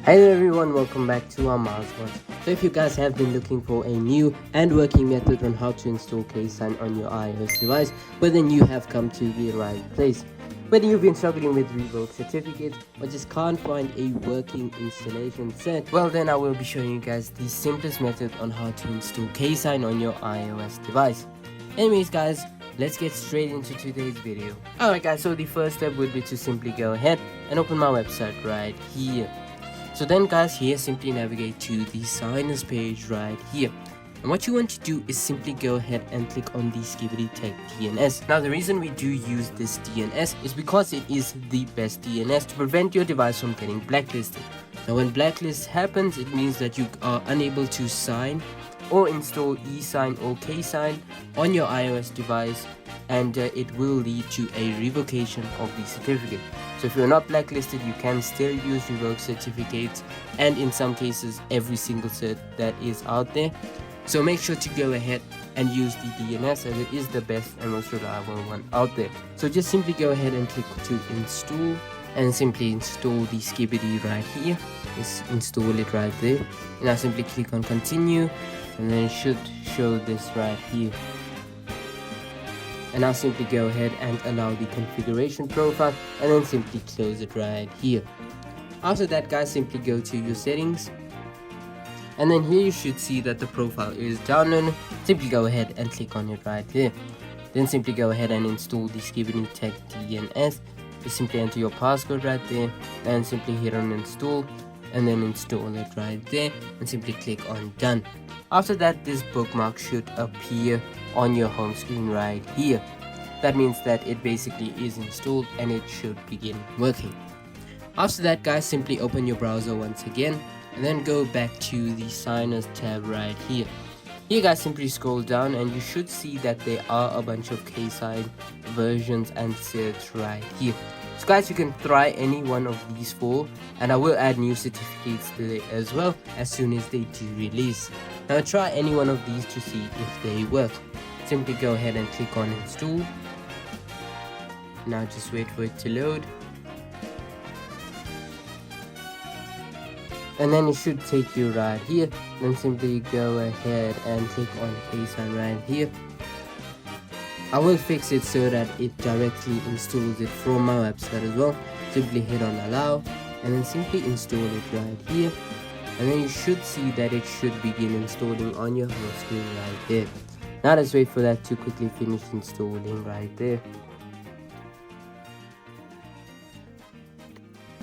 Hello everyone, welcome back to Amaazbots. So if you guys have been looking for a new and working method on how to install Ksign on your iOS device, well then you have come to the right place. Whether you've been struggling with revoke certificates or just can't find a working installation set, well then I will be showing you guys the simplest method on how to install Ksign on your iOS device. Anyways guys, let's get straight into today's video. Alright guys, so the first step would be to simply go ahead and open my website right here. So then guys, here simply navigate to the signers page right here. And what you want to do is simply go ahead and click on the Skibidi DNS. Now the reason we do use this DNS is because it is the best DNS to prevent your device from getting blacklisted. Now when blacklist happens, it means that you are unable to sign or install Esign or Ksign on your iOS device, and it will lead to a revocation of the certificate. So if you're not blacklisted, you can still use revoke certificates, and in some cases every single cert that is out there. So make sure to go ahead and use the DNS, as it is the best and most reliable one out there. So just simply go ahead and click to install, and simply install the Skibidi right here. Just install it right there. Now simply click on continue, and then it should show this right here. And now simply go ahead and allow the configuration profile, and then simply close it right here. After that guys, simply go to your settings, and then here you should see that the profile is downloaded. Simply go ahead and click on it right there. Then simply go ahead and install the Skibidi DNS. Just simply enter your passcode right there, and simply hit on install, and then install it right there, and simply click on done. After that, this bookmark should appear on your home screen right here. That means that it basically is installed and it should begin working. After that guys, simply open your browser once again, and then go back to the signers tab right here. Here guys, simply scroll down, and you should see that there are a bunch of Ksign versions and certs right here. So guys, you can try any one of these four, and I will add new certificates today as well as soon as they do release. Now try any one of these to see if they work. Simply go ahead and click on install. Now just wait for it to load, and then it should take you right here. Then simply go ahead and click on Ksign right here. I will fix it so that it directly installs it from my website as well. Simply hit on allow, and then simply install it right here, and then you should see that it should begin installing on your home screen right there. Now let's wait for that to quickly finish installing right there.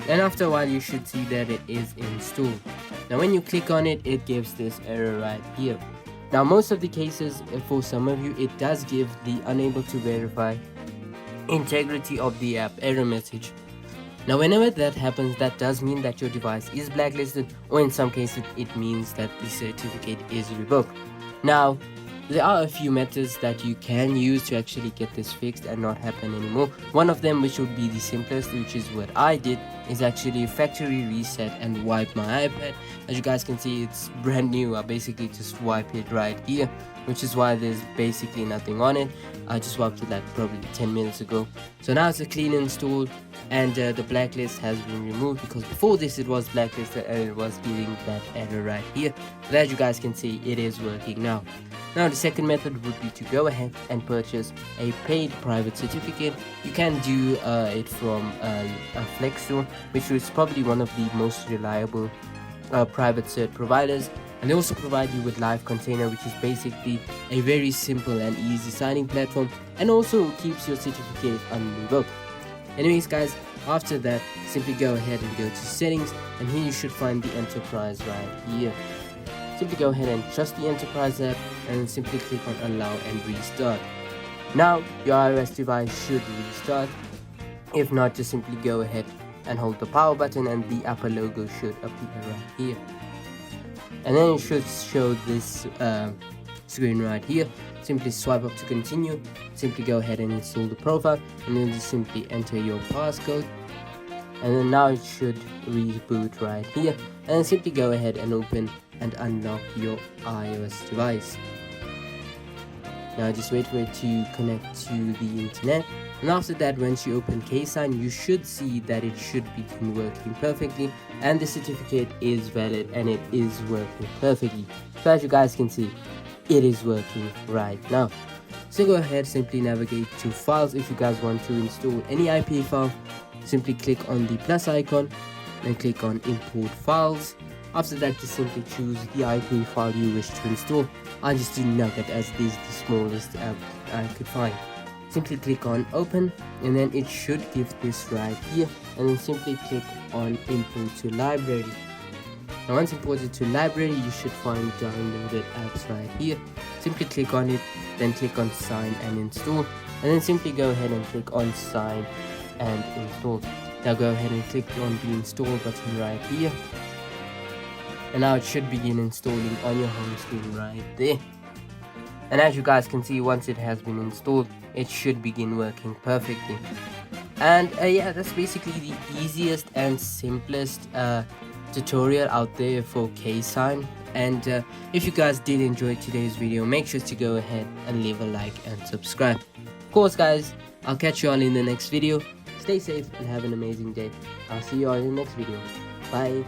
And after a while you should see that it is installed. Now when you click on it, it gives this error right here. Now most of the cases, for some of you, it does give the unable to verify integrity of the app error message. Now whenever that happens, that does mean that your device is blacklisted, or in some cases it means that the certificate is revoked. Now there are a few methods that you can use to actually get this fixed and not happen anymore. One of them, which would be the simplest, which is what I did, is actually factory reset and wipe my iPad. As you guys can see, it's brand new. I basically just wipe it right here, which is why there's basically nothing on it. I just wiped it like probably 10 minutes ago. So now it's a clean install, and the blacklist has been removed, because before this it was blacklisted and it was giving that error right here. But as you guys can see, it is working now. Now the second method would be to go ahead and purchase a paid private certificate. You can do it from a Flex store, which is probably one of the most reliable private cert providers. And they also provide you with Live Container, which is basically a very simple and easy signing platform, and also keeps your certificate unrevoked. Anyways guys, after that, simply go ahead and go to settings, and here you should find the enterprise right here. Simply go ahead and trust the enterprise app, and then simply click on allow and restart. Now your iOS device should restart. If not, just simply go ahead and hold the power button, and the Apple logo should appear right here. And then it should show this screen right here. Simply swipe up to continue. Simply go ahead and install the profile, and then just simply enter your passcode. And then now it should reboot right here, and then simply go ahead and open and unlock your iOS device. Now just wait for it to connect to the internet, and And after that, once you open Ksign, you should see that it should begin working perfectly, and the certificate is valid and it is working perfectly. So as you guys can see, it is working right now. So go ahead, simply navigate to files. If you guys want to install any IPA file, simply click on the plus icon, then click on import files. After that, just simply choose the IPA file you wish to install. I just do Nugget as this is the smallest app I could find. Simply click on open, and then it should give this right here, and then simply click on import to library. Now once imported to library, you should find downloaded apps right here. Simply click on it, then click on sign and install, and then simply go ahead and click on sign and install. Now go ahead and click on the install button right here, and now it should begin installing on your home screen right there. And as you guys can see, once it has been installed, it should begin working perfectly. And yeah, that's basically the easiest and simplest tutorial out there for Ksign. And if you guys did enjoy today's video, make sure to go ahead and leave a like and subscribe. Of course guys, I'll catch you all in the next video. Stay safe and have an amazing day. I'll see you all in the next video. Bye.